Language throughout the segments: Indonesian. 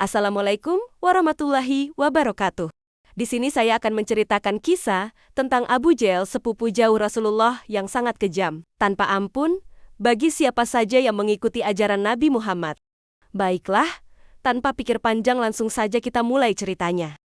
Assalamualaikum warahmatullahi wabarakatuh. Di sini saya akan menceritakan kisah tentang Abu Jahl, sepupu jauh Rasulullah yang sangat kejam, tanpa ampun, bagi siapa saja yang mengikuti ajaran Nabi Muhammad. Baiklah, tanpa pikir panjang langsung saja kita mulai ceritanya.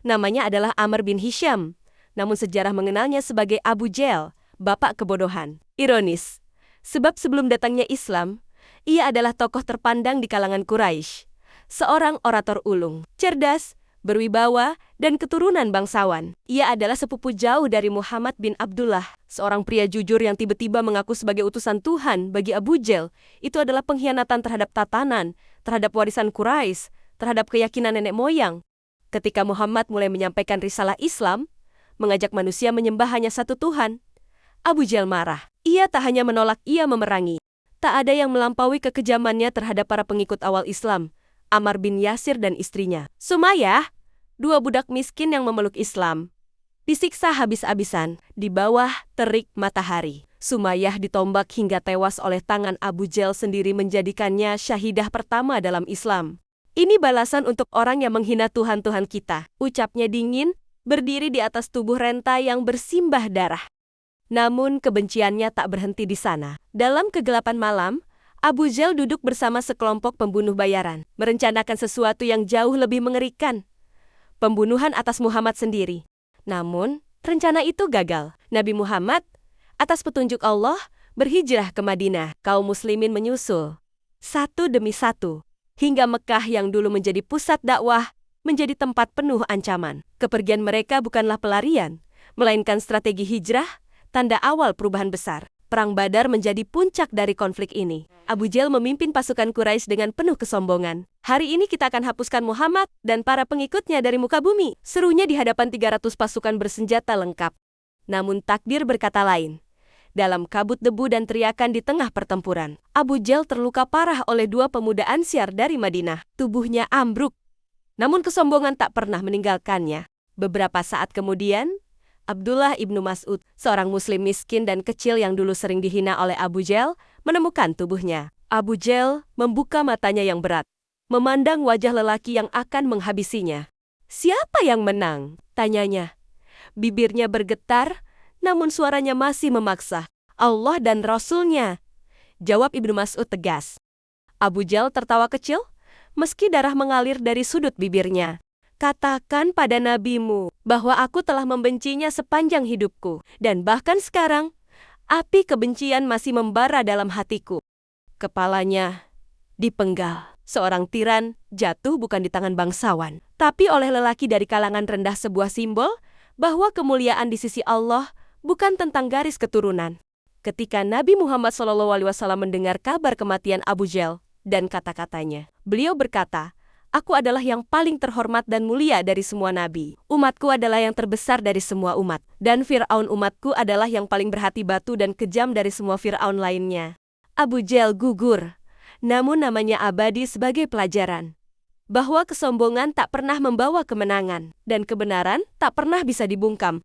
Namanya adalah Amr bin Hisham, namun sejarah mengenalnya sebagai Abu Jahl, bapak kebodohan. Ironis, sebab sebelum datangnya Islam, ia adalah tokoh terpandang di kalangan Quraisy. Seorang orator ulung, cerdas, berwibawa, dan keturunan bangsawan. Ia adalah sepupu jauh dari Muhammad bin Abdullah, seorang pria jujur yang tiba-tiba mengaku sebagai utusan Tuhan. Bagi Abu Jahl, itu adalah pengkhianatan terhadap tatanan, terhadap warisan Quraisy, terhadap keyakinan nenek moyang. Ketika Muhammad mulai menyampaikan risalah Islam, mengajak manusia menyembah hanya satu Tuhan, Abu Jahl marah. Ia tak hanya menolak, ia memerangi. Tak ada yang melampaui kekejamannya terhadap para pengikut awal Islam, Ammar bin Yasir dan istrinya, Sumayyah, dua budak miskin yang memeluk Islam. Disiksa habis-habisan, di bawah terik matahari. Sumayyah ditombak hingga tewas oleh tangan Abu Jahl sendiri, menjadikannya syahidah pertama dalam Islam. Ini balasan untuk orang yang menghina Tuhan-Tuhan kita, ucapnya dingin, berdiri di atas tubuh renta yang bersimbah darah. Namun kebenciannya tak berhenti di sana. Dalam kegelapan malam, Abu Jahl duduk bersama sekelompok pembunuh bayaran, merencanakan sesuatu yang jauh lebih mengerikan. Pembunuhan atas Muhammad sendiri. Namun, rencana itu gagal. Nabi Muhammad, atas petunjuk Allah, berhijrah ke Madinah. Kaum muslimin menyusul, satu demi satu, hingga Mekah yang dulu menjadi pusat dakwah, menjadi tempat penuh ancaman. Kepergian mereka bukanlah pelarian, melainkan strategi hijrah, tanda awal perubahan besar. Perang Badar menjadi puncak dari konflik ini. Abu Jahl memimpin pasukan Quraisy dengan penuh kesombongan. Hari ini kita akan hapuskan Muhammad dan para pengikutnya dari muka bumi, serunya di hadapan 300 pasukan bersenjata lengkap. Namun takdir berkata lain. Dalam kabut debu dan teriakan di tengah pertempuran, Abu Jahl terluka parah oleh dua pemuda Ansyar dari Madinah. Tubuhnya ambruk. Namun kesombongan tak pernah meninggalkannya. Beberapa saat kemudian, Abdullah ibnu Mas'ud, seorang muslim miskin dan kecil yang dulu sering dihina oleh Abu Jahl, menemukan tubuhnya. Abu Jahl membuka matanya yang berat, memandang wajah lelaki yang akan menghabisinya. "Siapa yang menang?" tanyanya. Bibirnya bergetar, namun suaranya masih memaksa. "Allah dan Rasul-Nya," jawab Ibnu Mas'ud tegas. Abu Jahl tertawa kecil, meski darah mengalir dari sudut bibirnya. "Katakan pada nabimu bahwa aku telah membencinya sepanjang hidupku, dan bahkan sekarang, api kebencian masih membara dalam hatiku." Kepalanya dipenggal. Seorang tiran jatuh bukan di tangan bangsawan, tapi oleh lelaki dari kalangan rendah, sebuah simbol bahwa kemuliaan di sisi Allah bukan tentang garis keturunan. Ketika Nabi Muhammad SAW mendengar kabar kematian Abu Jahl dan kata-katanya, beliau berkata, "Aku adalah yang paling terhormat dan mulia dari semua nabi. Umatku adalah yang terbesar dari semua umat. Dan Fir'aun umatku adalah yang paling berhati batu dan kejam dari semua Fir'aun lainnya." Abu Jahl gugur, namun namanya abadi sebagai pelajaran. Bahwa kesombongan tak pernah membawa kemenangan, dan kebenaran tak pernah bisa dibungkam,